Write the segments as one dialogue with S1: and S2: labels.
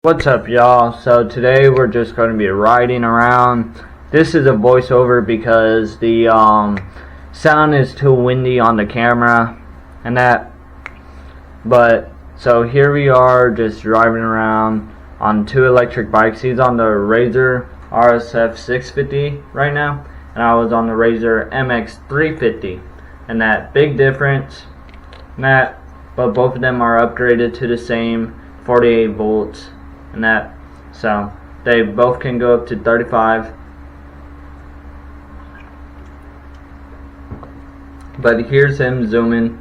S1: What's up, y'all? So today we're just going to be riding around. This is a voiceover because the sound is too windy on the camera and that. But so here we are just driving around on two electric bikes. He's on the Razor RSF 650 right now, and I was on the Razor MX 350. And that big difference in that, but both of them are upgraded to the same 48 volts. And that, so they both can go up to 35. But here's him zooming.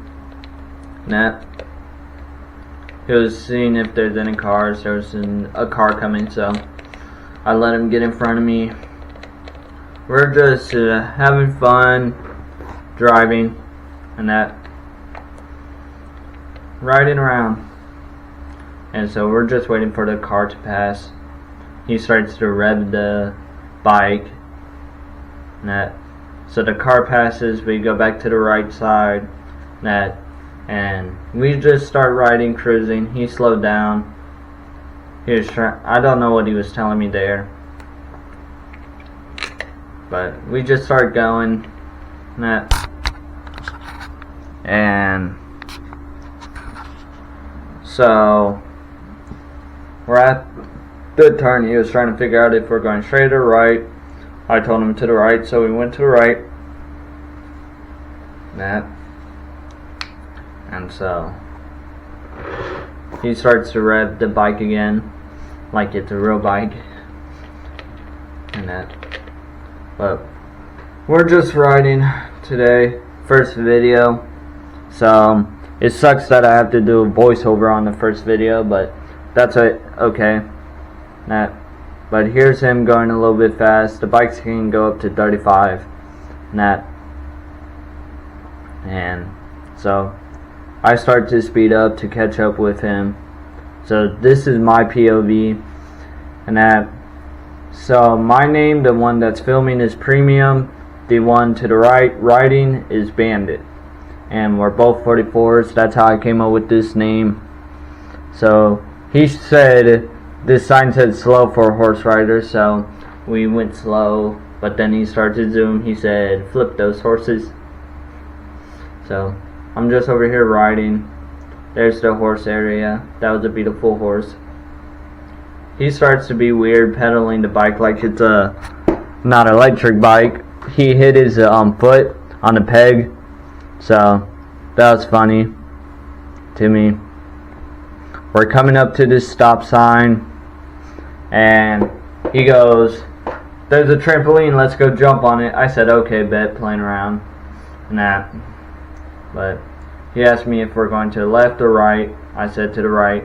S1: And that, he was seeing if there's any cars. There was a car coming, so I let him get in front of me. We're just having fun driving and that, riding around. And so we're just waiting for the car to pass. He starts to rev the bike. And that, so the car passes, we go back to the right side. And we just start riding, cruising. He slowed down. He was I don't know what he was telling me there. But we just start going. And so we're at the turn. He was trying to figure out if we're going straight or right. I told him to the right, so we went to the right. And so he starts to rev the bike again, like it's a real bike. And that. But we're just riding today. First video. So it sucks that I have to do a voiceover on the first video, but that's okay. But here's him going a little bit fast. The bikes can go up to 35. And so I start to speed up to catch up with him. So this is my POV. So my name, the one that's filming, is Premium. The one to the right riding is Bandit. And we're both 44s. That's how I came up with this name. So he said this sign said slow for horse riders, so we went slow. But then he started to zoom. He said, flip those horses. So I'm just over here riding. There's the horse area. That was a beautiful horse. He starts to be weird pedaling the bike like it's a not an electric bike. He hit his foot on the peg. So that was funny to me. We're coming up to this stop sign, and he goes, there's a trampoline, let's go jump on it. I said, okay, bet, playing around and that. But he asked me if we're going to the left or right. I said to the right.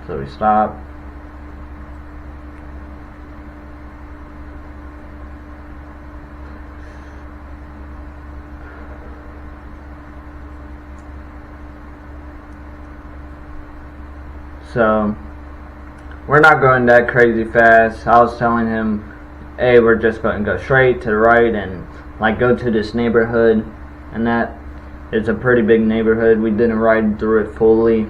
S1: So we stopped. So we're not going that crazy fast. I was telling him, hey, we're just going to go straight to the right and like go to this neighborhood, and that is a pretty big neighborhood. We didn't ride through it fully.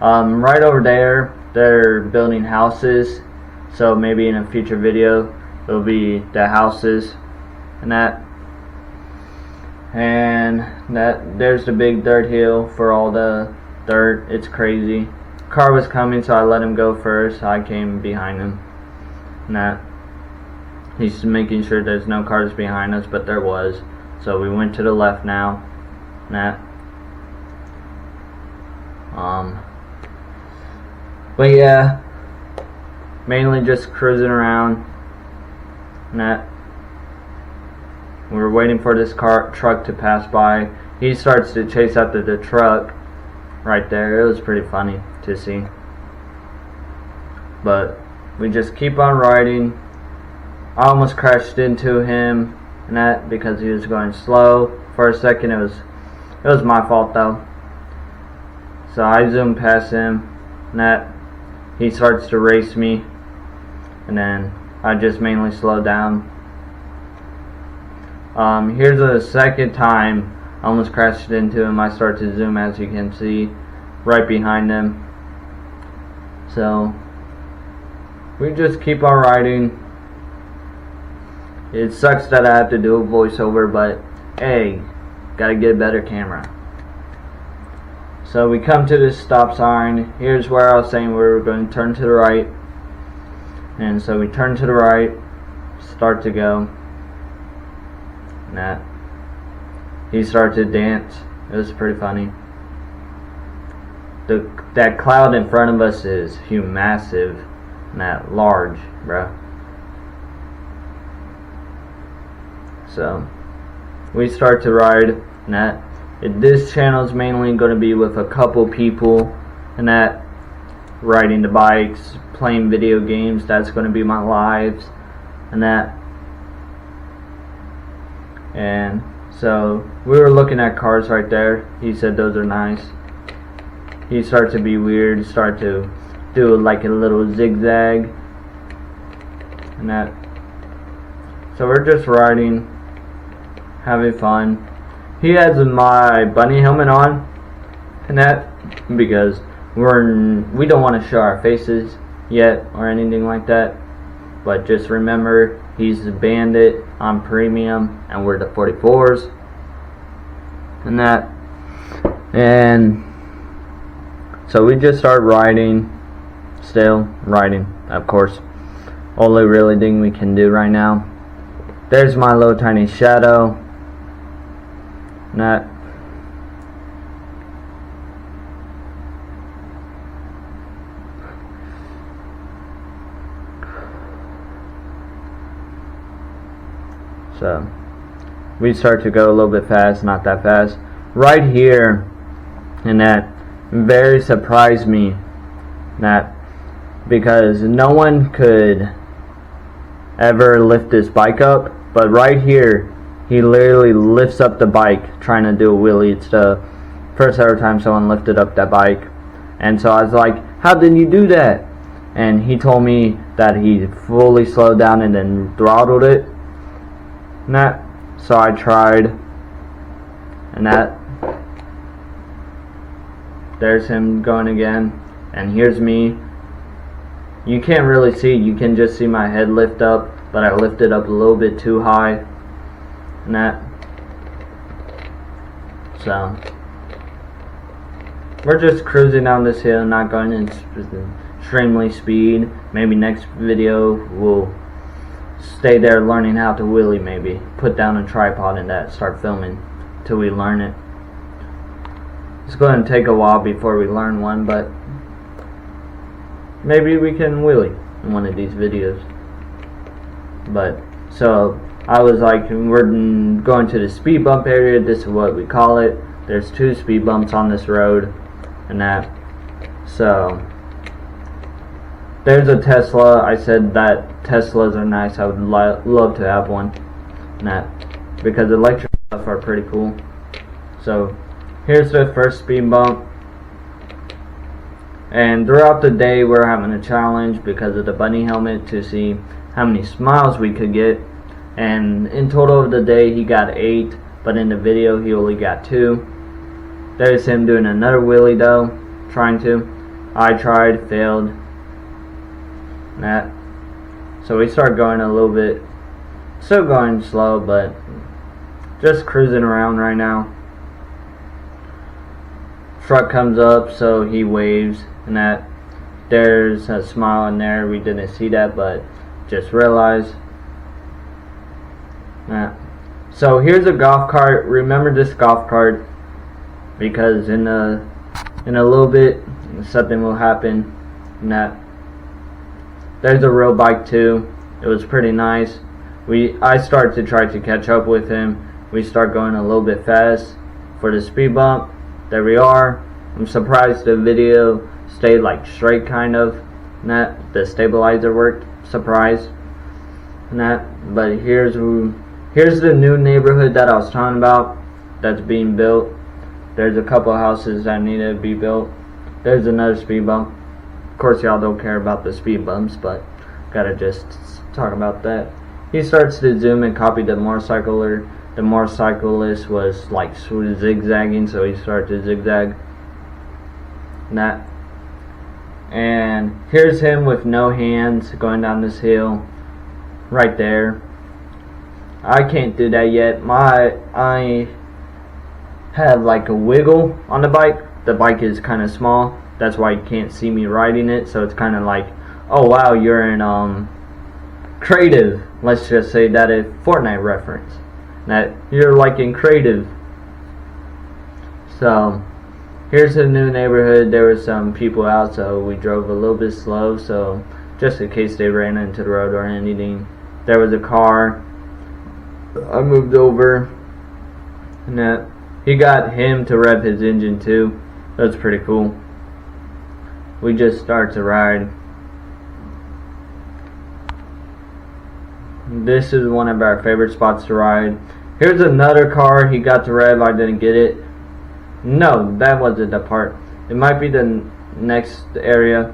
S1: Right over there, they're building houses, so maybe in a future video it'll be the houses and that. And that there's the big dirt hill for all the dirt. It's crazy. Car was coming, so I let him go first. I came behind him. And that he's making sure there's no cars behind us, but there was. So we went to the left now. And that. But yeah, mainly just cruising around. And that. We were waiting for this truck to pass by. He starts to chase after the truck right there. It was pretty funny to see. But we just keep on riding. I almost crashed into him and that because he was going slow. For a second it was my fault though. So I zoomed past him and that he starts to race me, and then I just mainly slowed down. Here's the second time I almost crashed into him. I start to zoom, as you can see, right behind him. So we just keep on riding. It sucks that I have to do a voiceover, but hey, gotta get a better camera. So we come to this stop sign. Here's where I was saying we were going to turn to the right. And so we turn to the right, start to go. And that he started to dance. It was pretty funny. That cloud in front of us is huge, massive, and that large, bro. So we start to ride, and that this channel is mainly going to be with a couple people, and that riding the bikes, playing video games. That's going to be my lives, and that. And so we were looking at cars right there. He said those are nice. He started to be weird, started to do like a little zigzag and that. So we're just riding, having fun. He has my bunny helmet on and that because we don't want to show our faces yet or anything like that. But just remember, he's the Bandit, I'm Premium, and we're the 44s and that. And so we just start riding, still riding, of course. Only really thing we can do right now. There's my little tiny shadow. And that. So we start to go a little bit fast, not that fast. Right here, and that very surprised me, that because no one could ever lift this bike up, but right here he literally lifts up the bike trying to do a wheelie. It's the first ever time someone lifted up that bike, and so I was like, how did you do that? And he told me that he fully slowed down and then throttled it and that. So I tried, and that. There's him going again, and here's me. You can't really see, you can just see my head lift up, but I lifted up a little bit too high and that. So we're just cruising down this hill, not going in extremely speed. Maybe next video we'll stay there learning how to wheelie, maybe put down a tripod and that, start filming till we learn it. It's going to take a while before we learn one, but maybe we can wheelie in one of these videos. But so I was like, we're going to the speed bump area. This is what we call it. There's 2 speed bumps on this road and that. So there's a Tesla. I said that Teslas are nice. I would love to have one and that, because electric stuff are pretty cool. So here's the first speed bump. And throughout the day we're having a challenge because of the bunny helmet to see how many smiles we could get. And in total of the day he got 8, but in the video he only got 2. There's him doing another wheelie though, trying to. I tried, failed. That. So we start going a little bit, still going slow, but just cruising around right now. Truck comes up, so he waves and that. There's a smile in there. We didn't see that, but just realized that. So here's a golf cart. Remember this golf cart, because in a little bit something will happen and that. There's a real bike too. It was pretty nice. I start to try to catch up with him. We start going a little bit fast for the speed bump. There we are. I'm surprised the video stayed like straight, kind of. And that the stabilizer worked. Surprised. And that. But here's the new neighborhood that I was talking about that's being built. There's a couple houses that need to be built. There's another speed bump. Of course y'all don't care about the speed bumps, but gotta just talk about that. He starts to zoom and copy the motorcycler. The motorcyclist was like zigzagging, so he started to zigzag. And that. And here's him with no hands going down this hill right there. I can't do that yet. I have like a wiggle on the bike. The bike is kind of small, that's why you can't see me riding it. So it's kind of like, oh wow, you're in creative, let's just say that a Fortnite reference, that you're like in creative. So here's the new neighborhood. There were some people out, so we drove a little bit slow, so just in case they ran into the road or anything. There was a car. I moved over, and that he got him to rev his engine too. That's pretty cool. We just start to ride. This is one of our favorite spots to ride. Here's another car he got to rev. I didn't get it. No, that wasn't the part. It might be the next area.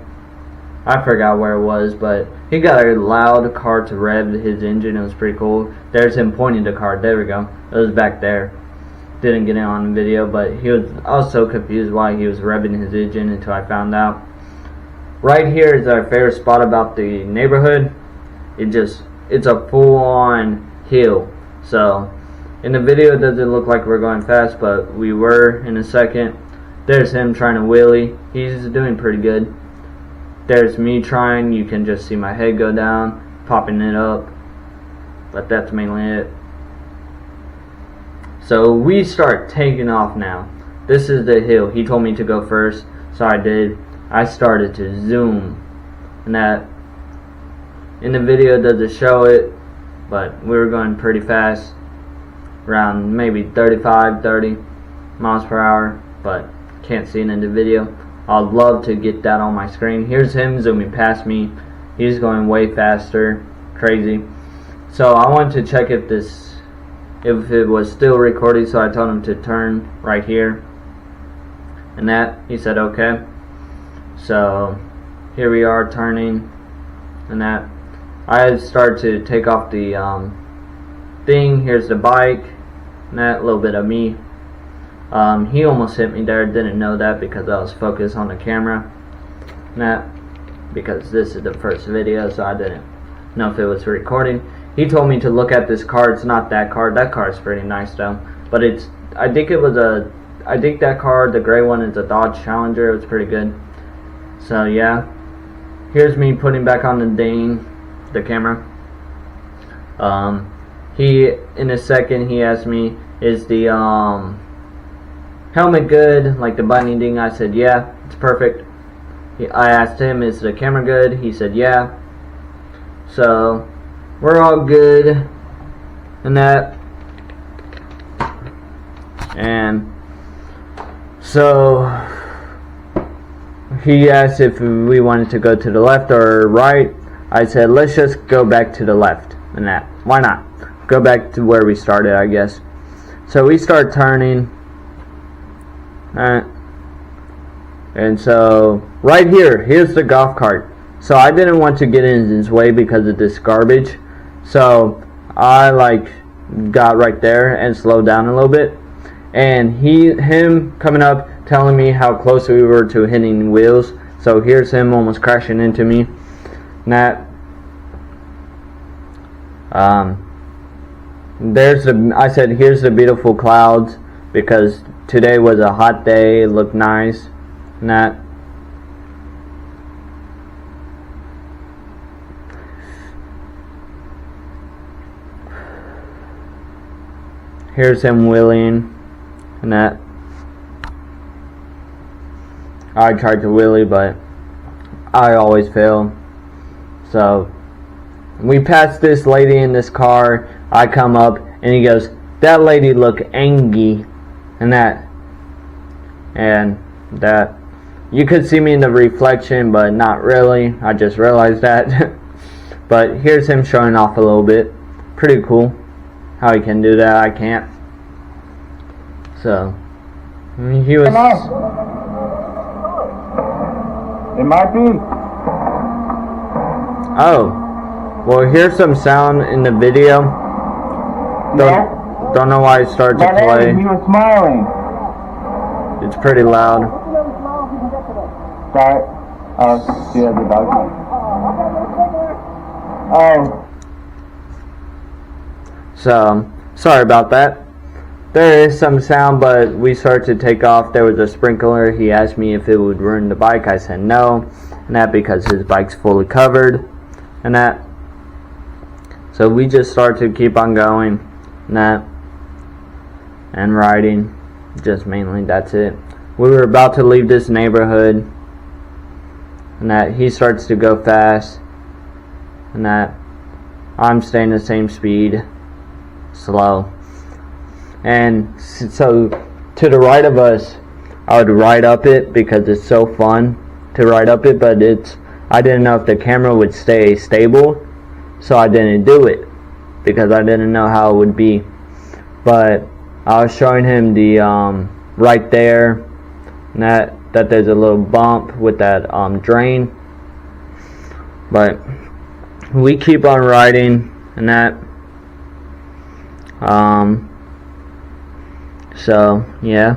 S1: I forgot where it was, but he got a loud car to rev his engine. It was pretty cool. There's him pointing the car. There we go. It was back there. Didn't get it on video, but I was so confused why he was revving his engine until I found out. Right here is our favorite spot about the neighborhood. It's a full-on hill. So in the video it doesn't look like we're going fast, but we were in a second. There's him trying to wheelie. He's doing pretty good. There's me trying. You can just see my head go down, popping it up, but that's mainly it. So we start taking off now. This is the hill. He told me to go first, so I did. I started to zoom, and that in the video doesn't show it, but we were going pretty fast, around maybe 35, 30 miles per hour, but can't see it in the video. I'd love to get that on my screen. Here's him zooming past me. He's going way faster. Crazy. So I wanted to check if it was still recording, so I told him to turn right here, and that he said okay. So here we are turning, and that I start to take off the thing. Here's the bike, and that little bit of me. He almost hit me there. Didn't know that because I was focused on the camera, and that because this is the first video, so I didn't know if it was recording. He told me to look at this car. It's not that car. That car is pretty nice though, but I think that car, the gray one, is a Dodge Challenger. It was pretty good. So yeah, here's me putting back on the camera. In a second he asked me, is the helmet good, like the binding thing? I said yeah, it's perfect. I asked him, is the camera good? He said yeah. So we're all good, and that. And so he asked if we wanted to go to the left or right. I said let's just go back to the left, and that. Why not? Go back to where we started, I guess. So we start turning, and so right here's the golf cart. So I didn't want to get in his way because of this garbage, so I got right there and slowed down a little bit. And him coming up telling me how close we were to hitting wheels. So here's him almost crashing into me. That I said here's the beautiful clouds, because today was a hot day. It looked nice. And that here's him wheeling, and that I tried to wheelie, but I always fail. So we passed this lady in this car. I come up and he goes, that lady look angry, and that you could see me in the reflection, but not really. I just realized that. But here's him showing off a little bit. Pretty cool how he can do that. I can't. So he was.
S2: It might be.
S1: Oh, well, here's some sound in the video. Don't know why it started to play.
S2: He was smiling.
S1: It's pretty loud.
S2: Sorry. Oh, she has a dog. Oh.
S1: So, sorry about that. There is some sound, but we started to take off. There was a sprinkler. He asked me if it would ruin the bike. I said no, and that because his bike's fully covered, and that. So we just started to keep on going, and that, and riding. Just mainly, that's it. We were about to leave this neighborhood, and that he starts to go fast, and that I'm staying the same speed, slow. And so to the right of us, I would ride up it because it's so fun to ride up it, but I didn't know if the camera would stay stable, so I didn't do it because I didn't know how it would be. But I was showing him the right there, and that there's a little bump with that drain. But we keep on riding, and that so yeah,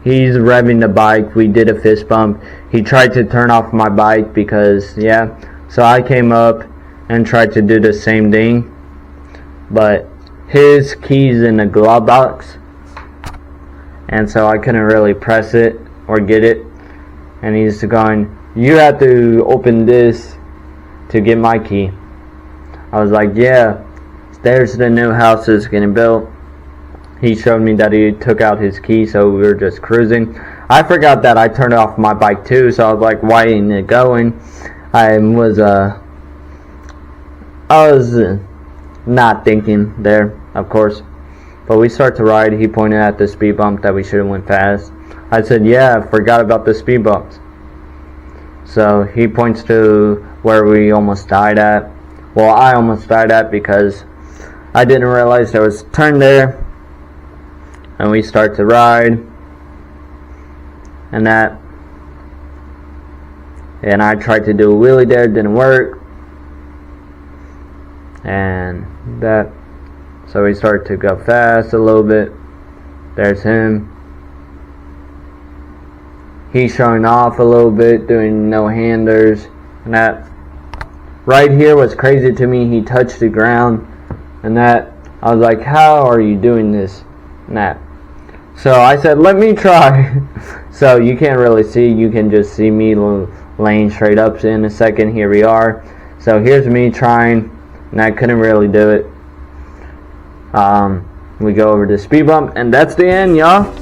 S1: he's revving the bike. We did a fist bump. He tried to turn off my bike because so I came up and tried to do the same thing, but his keys in the glove box, and so I couldn't really press it or get it, and he's going, "You have to open this to get my key." I was like, "Yeah, there's the new house that's getting built." He showed me that he took out his key, so we were just cruising. I forgot that I turned off my bike too, so I was like, why ain't it going? I was not thinking there, of course. But we start to ride. He pointed at the speed bump that we should have went fast. I said, yeah, I forgot about the speed bumps. So he points to where we almost died at. Well, I almost died at because I didn't realize there was a turn there. And we start to ride. And I tried to do a wheelie there, it didn't work. And so we started to go fast a little bit. There's him. He's showing off a little bit, doing no-handers. And that right here was crazy to me. He touched the ground. And I was like, how are you doing this? And so I said, let me try. So you can't really see. You can just see me laying straight up in a second. Here we are. So here's me trying. And I couldn't really do it. We go over the speed bump. And that's the end, y'all.